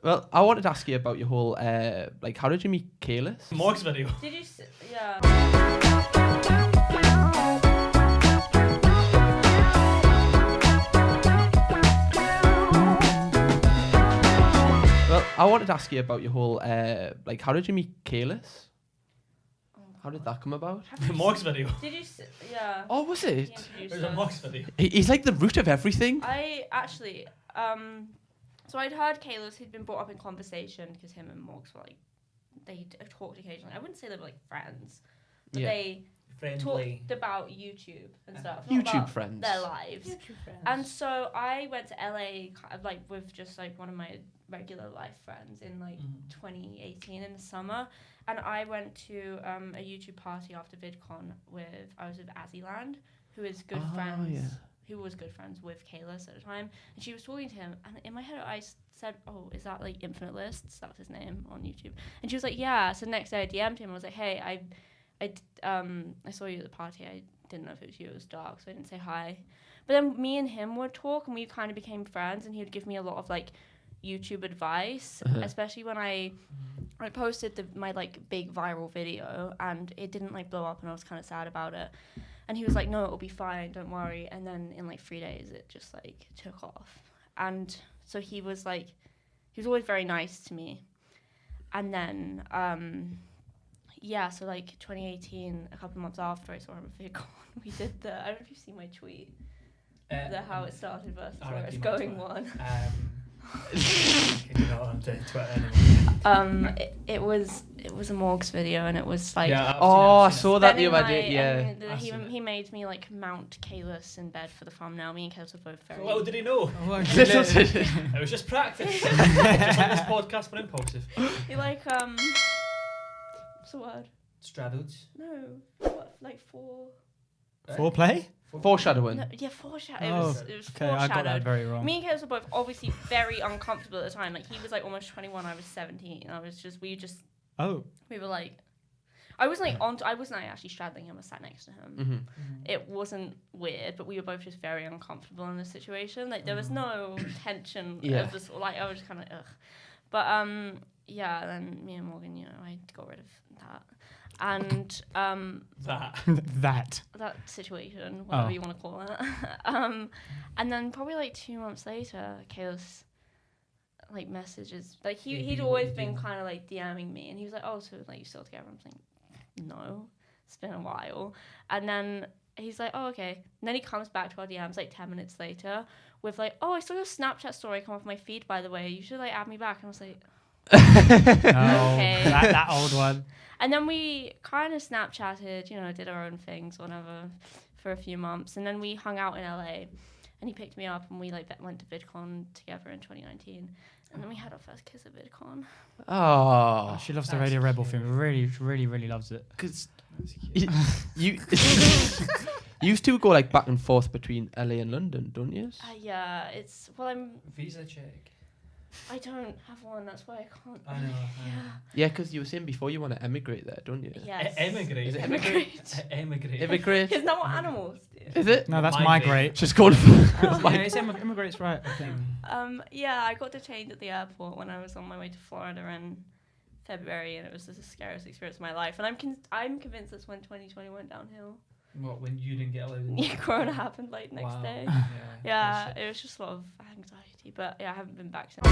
Well, I wanted to ask you about your whole, like, how did you meet Kalis? Morg's video. Did you? Yeah. Well, I wanted to ask you about your whole, like, how did you meet Kalis? How did that come about? Morg's video. Did you? Yeah. Oh, was it? He introduced It was a us. Morg's video. He's like the root of everything. I actually, so I'd heard Kalis had been brought up in conversation because him and Morgs were like, they talked occasionally. I wouldn't say they were like friends, but they Friendly. talked about YouTube and stuff. not YouTube about friends. Their lives. And so I went to LA kind of like with just like one of my regular life friends in like 2018 in the summer, and I went to a YouTube party after VidCon I was with Azzyland, who is good friends. Who was good friends with Kalis at the time, and she was talking to him, and in my head I said, "Oh, is that like Infinite Lists? That's his name on YouTube." And she was like, "Yeah." So the next day I DM'd him. I was like, "Hey, I saw you at the party. I didn't know if it was you. It was dark, so I didn't say hi." But then me and him would talk, and we kind of became friends, and he would give me a lot of like YouTube advice, especially when I posted my like big viral video, and it didn't like blow up, and I was kind of sad about it. And he was like, "No, it'll be fine, don't worry." And then in like 3 days, it just like took off. And so he was always very nice to me. And then, so like 2018, a couple of months after I saw him at VidCon, we did I don't know if you've seen my tweet, the how it started versus where it's going one. You know, on Twitter anyway. It was a Morgs video, and it was like, I saw that the other day. Yeah. He made me like mount Kalis in bed for the thumbnail. Me and Kalis were both very. Well, did he know? It was just practice. Just like this podcast, but impulsive. You like what's the word? Straddled. No, what, like Foreplay? Foreshadowing. No, yeah, foreshadowing. Oh, It was okay, foreshadowed. I got that very wrong. Me and Kalis were both obviously very uncomfortable at the time. Like he was like almost 21, I was 17. We were like, I wasn't like actually straddling him. I sat next to him. It wasn't weird, but we were both just very uncomfortable in this situation. Like there was no tension of this. Like I was just kind of ugh. But then me and Morgan, I got rid of that. And that situation, whatever you want to call it. And then probably like 2 months later, Kalis like messages, like he'd always been kind of like DMing me, and he was like, "Oh, so like you still together?" I'm like, "No, it's been a while." And then he's like, "Oh, okay." And then he comes back to our DMs like 10 minutes later with like, "Oh, I saw your Snapchat story come off my feed, by the way. You should like add me back." And I was like, okay, that old one. And then we kind of Snapchatted, did our own things, whatever, for a few months. And then we hung out in LA, and he picked me up, and we like went to VidCon together in 2019. And then we had our first kiss at VidCon. Oh, she loves the Radio Rebel thing. Really, really, really loves it. Because you used to go like back and forth between LA and London, don't you? Yeah, I'm Visa check. I don't have one. That's why I can't. I know. Yeah, because you were saying before you want to emigrate there, don't you? Yes. Emigrate. Is it Emigrate. Emigrate. Immigrate. Isn't that what animals do? Is it? No, that's Migrate. migrate. Just called. It's immigrates, right? I think. Yeah, I got detained at the airport when I was on my way to Florida in February, and it was the scariest experience of my life. And I'm convinced that's when 2020 went downhill. What, when you didn't get allowed in? Yeah, Corona happened like next day. Yeah, Yeah, it was just a lot of anxiety. But yeah, I haven't been back since.